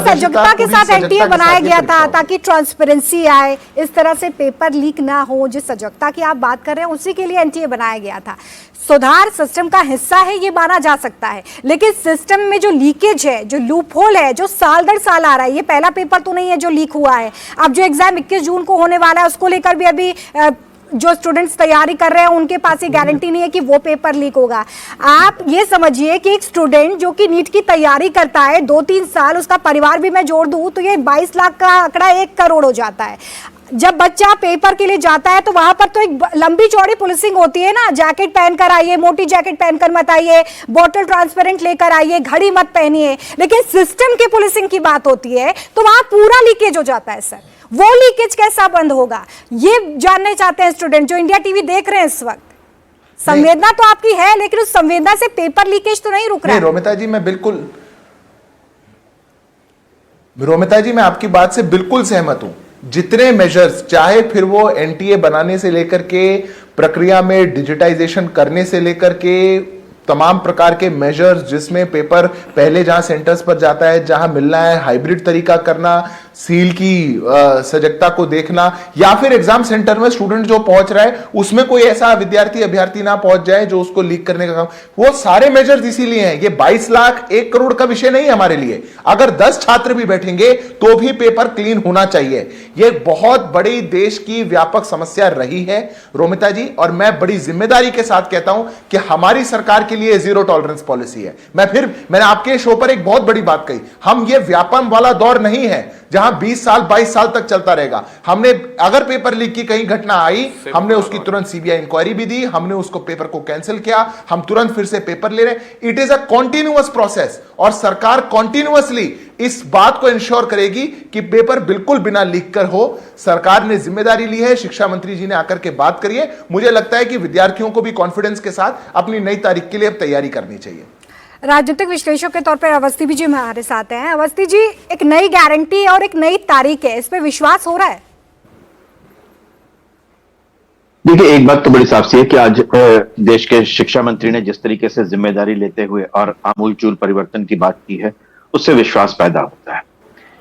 सजगता के साथ एनटीए बनाया गया था ताकि ट्रांसपेरेंसी आए, इस तरह से पेपर लीक ना हो। जिस सजगता की आप बात कर रहे हैं उसी के लिए एनटीए बनाया गया था। सुधार सिस्टम का हिस्सा है, ये माना जा सकता है, लेकिन सिस्टम में जो लीकेज है, जो लूपहोल है, जो साल दर साल आ रहा है, ये पहला पेपर तो नहीं है जो लीक हुआ है। अब जो एग्जाम 21 जून को होने वाला है उसको लेकर भी अभी जो स्टूडेंट्स तैयारी कर रहे हैं उनके पास ये गारंटी नहीं है कि वो पेपर लीक होगा। आप ये समझिए कि एक स्टूडेंट जो कि नीट की तैयारी करता है 2-3 साल, उसका परिवार भी मैं जोड़ दूं तो ये 22 लाख का आंकड़ा 1 करोड़ हो जाता है। जब बच्चा पेपर के लिए जाता है तो वहां पर तो एक लंबी चौड़ी पुलिसिंग होती है ना, जैकेट पहनकर आइए, मोटी जैकेट पहनकर मत आइए, बॉटल ट्रांसपेरेंट लेकर आइए, घड़ी मत पहनिए। लेकिन सिस्टम की पुलिसिंग की बात होती है तो वहां पूरा लीकेज हो जाता है सर। वो लीकेज कैसा बंद होगा ये जानना चाहते हैं स्टूडेंट जो इंडिया टीवी देख रहे हैं इस वक्त। संवेदना तो आपकी है लेकिन उस संवेदना से पेपर लीकेज तो नहीं रुक रहा है। रोमिता जी मैं आपकी बात से बिल्कुल सहमत हूं। जितने मेजर्स, चाहे फिर वो एनटीए बनाने से लेकर के, प्रक्रिया में डिजिटाइजेशन करने से लेकर के, तमाम प्रकार के मेजर्स जिसमें पेपर पहले जहां सेंटर्स पर जाता है, जहां मिलना है, हाइब्रिड तरीका करना, सील की सजगता को देखना, या फिर एग्जाम सेंटर में स्टूडेंट जो पहुंच रहा है उसमें कोई ऐसा विद्यार्थी अभ्यर्थी ना पहुंच जाए जो उसको लीक करने का काम, वो सारे मेजर्स इसीलिए हैं। ये 22 लाख 1 करोड़ का विषय नहीं है हमारे लिए। अगर 10 छात्र भी बैठेंगे तो भी पेपर क्लीन होना चाहिए। ये बहुत बड़ी देश की व्यापक समस्या रही है रोमिता जी, और मैं बड़ी जिम्मेदारी के साथ कहता हूं कि हमारी सरकार के लिए जीरो टॉलरेंस पॉलिसी है। मैंने आपके शो पर एक बहुत बड़ी बात कही, हम ये व्यापम वाला दौर नहीं है जहां 20 साल 22 साल तक चलता रहेगा। हमने अगर पेपर लीक की कहीं घटना आई, हमने उसकी तुरंत सीबीआई इंक्वायरी भी दी, हमने उसको पेपर को कैंसिल किया, हम तुरंत फिर से पेपर ले रहे हैं। It is a continuous process और सरकार कॉन्टिन्यूअसली इस बात को इंश्योर करेगी कि पेपर बिल्कुल बिना लीक कर हो। सरकार ने जिम्मेदारी ली है, शिक्षा मंत्री जी ने आकर के बात करी है। मुझे लगता है कि विद्यार्थियों को भी कॉन्फिडेंस के साथ अपनी नई तारीख के लिए अब तैयारी करनी चाहिए। राजनीतिक विश्लेषक के तौर पर अवस्थी जी हमारे साथ हैं। अवस्थी जी, एक नई गारंटी और एक नई तारीख है, इस पे विश्वास हो रहा है? देखिए, एक बात तो बड़ी साफ सी है कि आज देश के शिक्षा मंत्री ने जिस तरीके से जिम्मेदारी लेते हुए और आमूलचूल परिवर्तन की बात की है, उससे विश्वास पैदा होता है।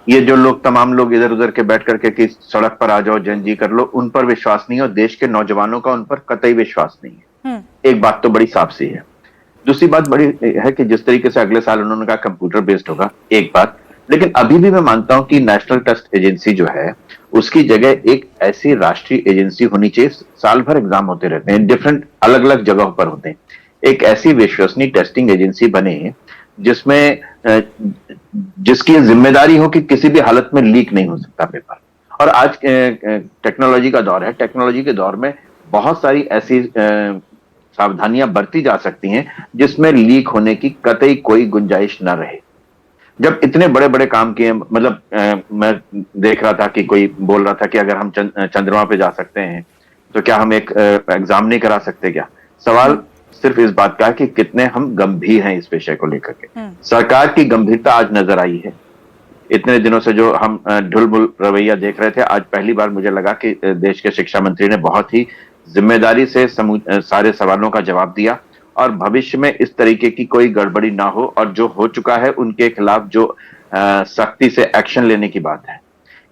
ये जो लोग, तमाम लोग इधर उधर के बैठ करके कि सड़क पर आ जाओ, जन जी कर लो, उन पर विश्वास नहीं है और देश के नौजवानों का उन पर कतई विश्वास नहीं है। एक बात तो बड़ी साफ सी है। दूसरी बात बड़ी है कि जिस तरीके से अगले साल उन्होंने कहा कंप्यूटर बेस्ड होगा, एक बात, लेकिन अभी भी मैं मानता हूं कि नेशनल टेस्ट एजेंसी जो है उसकी जगह एक ऐसी राष्ट्रीय एजेंसी होनी चाहिए। साल भर एग्जाम होते रहते हैं, डिफरेंट अलग अलग जगहों पर होते हैं। एक ऐसी विश्वसनीय टेस्टिंग एजेंसी बने जिसमें जिसकी जिम्मेदारी हो कि किसी भी हालत में लीक नहीं हो सकता पेपर। और आज टेक्नोलॉजी का दौर है, टेक्नोलॉजी के दौर में बहुत सारी ऐसी सावधानियां बरती जा सकती हैं जिसमें लीक होने की कतई कोई गुंजाइश न रहे। जब इतने बड़े बड़े काम किए, मतलब मैं देख रहा था कि कोई बोल रहा था कि अगर हम चंद्रमा पे जा सकते हैं तो क्या हम एक एग्जाम नहीं करा सकते क्या? सवाल सिर्फ इस बात का है कि कितने हम गंभीर हैं इस विषय को लेकर के। सरकार की गंभीरता आज नजर आई है। इतने दिनों से जो हम ढुलमुल रवैया देख रहे थे, आज पहली बार मुझे लगा कि देश के शिक्षा मंत्री ने बहुत ही जिम्मेदारी से सारे सवालों का जवाब दिया और भविष्य में इस तरीके की कोई गड़बड़ी ना हो, और जो हो चुका है उनके खिलाफ जो सख्ती से एक्शन लेने की बात है।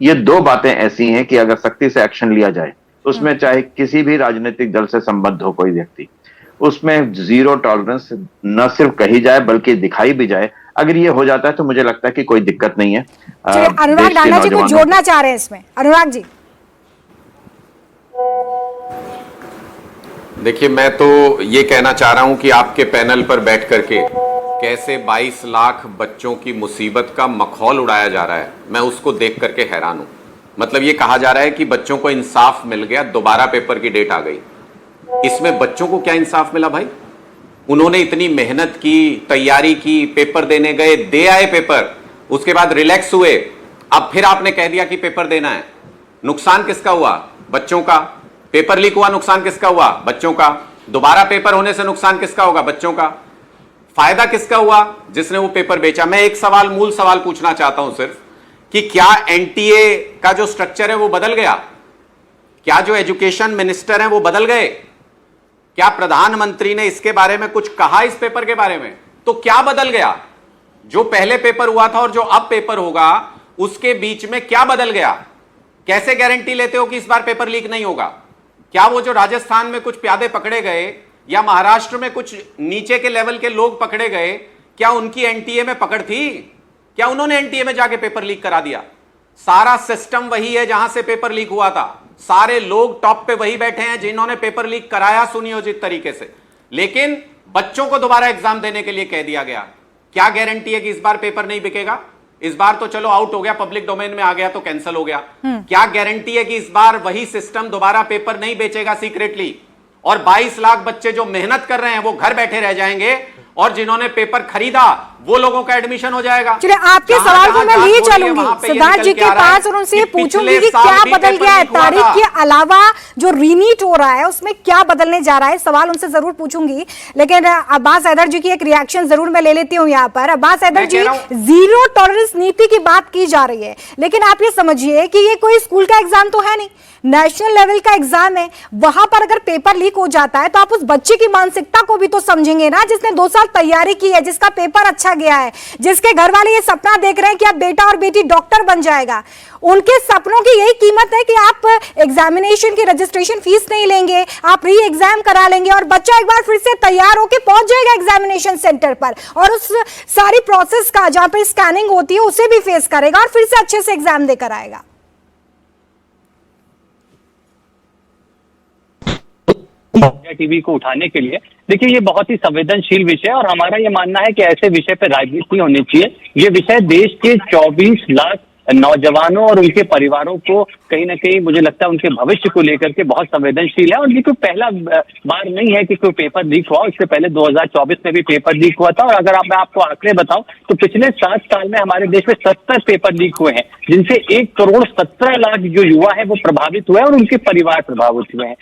ये दो बातें ऐसी हैं कि अगर सख्ती से एक्शन लिया जाए, उसमें चाहे किसी भी राजनीतिक दल से संबद्ध हो कोई व्यक्ति, उसमें जीरो टॉलरेंस न सिर्फ कही जाए बल्कि दिखाई भी जाए। अगर ये हो जाता है तो मुझे लगता है कि कोई दिक्कत नहीं है। अनुराग डाना जी को जोड़ना चाह रहे हैं इसमें। अनुराग जी, देखिए, मैं तो ये कहना चाह रहा हूं कि आपके पैनल पर बैठ करके कैसे 22 लाख बच्चों की मुसीबत का मखौल उड़ाया जा रहा है, मैं उसको देख करके हैरान हूं। मतलब ये कहा जा रहा है कि बच्चों को इंसाफ मिल गया, दोबारा पेपर की डेट आ गई। इसमें बच्चों को क्या इंसाफ मिला भाई? उन्होंने इतनी मेहनत की, तैयारी की, पेपर देने गए, दे आए पेपर, उसके बाद रिलैक्स हुए, अब फिर आपने कह दिया कि पेपर देना है। नुकसान किसका हुआ? बच्चों का। पेपर लीक हुआ, नुकसान किसका हुआ? बच्चों का। दोबारा पेपर होने से नुकसान किसका होगा? बच्चों का। फायदा किसका हुआ? जिसने वो पेपर बेचा। मैं एक सवाल, मूल सवाल पूछना चाहता हूं सिर्फ कि क्या एनटीए का जो स्ट्रक्चर है वो बदल गया? क्या जो एजुकेशन मिनिस्टर हैं वो बदल गए? क्या प्रधानमंत्री ने इसके बारे में कुछ कहा, इस पेपर के बारे में? तो क्या बदल गया? जो पहले पेपर हुआ था और जो अब पेपर होगा उसके बीच में क्या बदल गया? कैसे गारंटी लेते हो कि इस बार पेपर लीक नहीं होगा? क्या वो जो राजस्थान में कुछ प्यादे पकड़े गए या महाराष्ट्र में कुछ नीचे के लेवल के लोग पकड़े गए, क्या उनकी एनटीए में पकड़ थी? क्या उन्होंने एनटीए में जाके पेपर लीक करा दिया? सारा सिस्टम वही है जहां से पेपर लीक हुआ था। सारे लोग टॉप पे वही बैठे हैं जिन्होंने पेपर लीक कराया सुनियोजित तरीके से, लेकिन बच्चों को दोबारा एग्जाम देने के लिए कह दिया गया। क्या गारंटी है कि इस बार पेपर नहीं बिकेगा? इस बार तो चलो आउट हो गया, पब्लिक डोमेन में आ गया तो कैंसिल हो गया। क्या गारंटी है कि इस बार वही सिस्टम दोबारा पेपर नहीं बेचेगा सीक्रेटली, और 22 लाख बच्चे जो मेहनत कर रहे हैं वो घर बैठे रह जाएंगे, और जिन्होंने पेपर खरीदा वो लोगों का एडमिशन हो जाएगा? चलिए, आपके सवाल को मैं लिए चलूंगी सिद्धार्थ जी के पास और उनसे ये पूछूंगी कि क्या बदल गया है तारीख के अलावा जो रीनीट हो रहा है उसमें क्या बदलने जा रहा है। सवाल उनसे जरूर पूछूंगी, लेकिन अब्बास हैदर जी की एक रिएक्शन जरूर मैं ले लेती हूँ यहाँ पर। अब्बास हैदर जी, जीरो टॉलरेंस नीति की बात की जा रही है, लेकिन आप ये समझिए कि ये कोई स्कूल का एग्जाम तो है नहीं, नेशनल लेवल का एग्जाम है। वहां पर अगर पेपर लीक हो जाता है तो आप उस बच्चे की मानसिकता को भी तो समझेंगे ना, जिसने 2 साल तैयारी की है, जिसका पेपर अच्छा गया है, जिसके घर वाले ये सपना देख रहे हैं कि अब बेटा और बेटी डॉक्टर बन जाएगा। उनके सपनों की यही कीमत है कि आप एग्जामिनेशन की रजिस्ट्रेशन फीस नहीं लेंगे, आप री एग्जाम करा लेंगे और बच्चा एक बार फिर से तैयार होकर पहुंच जाएगा एग्जामिनेशन सेंटर पर, और उस सारी प्रोसेस का जहां पर स्कैनिंग होती है उसे भी फेस करेगा और फिर से अच्छे से एग्जाम देकर आएगा। टीवी को उठाने के लिए, देखिए ये बहुत ही संवेदनशील विषय है और हमारा ये मानना है कि ऐसे विषय पर राजनीति होनी चाहिए। ये विषय देश के 24 लाख नौजवानों और उनके परिवारों को कहीं ना कहीं मुझे लगता है उनके भविष्य को लेकर के बहुत संवेदनशील है। और ये कोई पहला बार नहीं है कि कोई पेपर लीक हुआ, इससे पहले 2024 में भी पेपर लीक हुआ था। और अगर मैं आपको आंकड़े बताऊं तो पिछले 7 साल में हमारे देश में 70 पेपर लीक हुए हैं, जिनसे 1 करोड़ 17 लाख जो युवा है वो प्रभावित हुए हैं और उनके परिवार प्रभावित हुए हैं।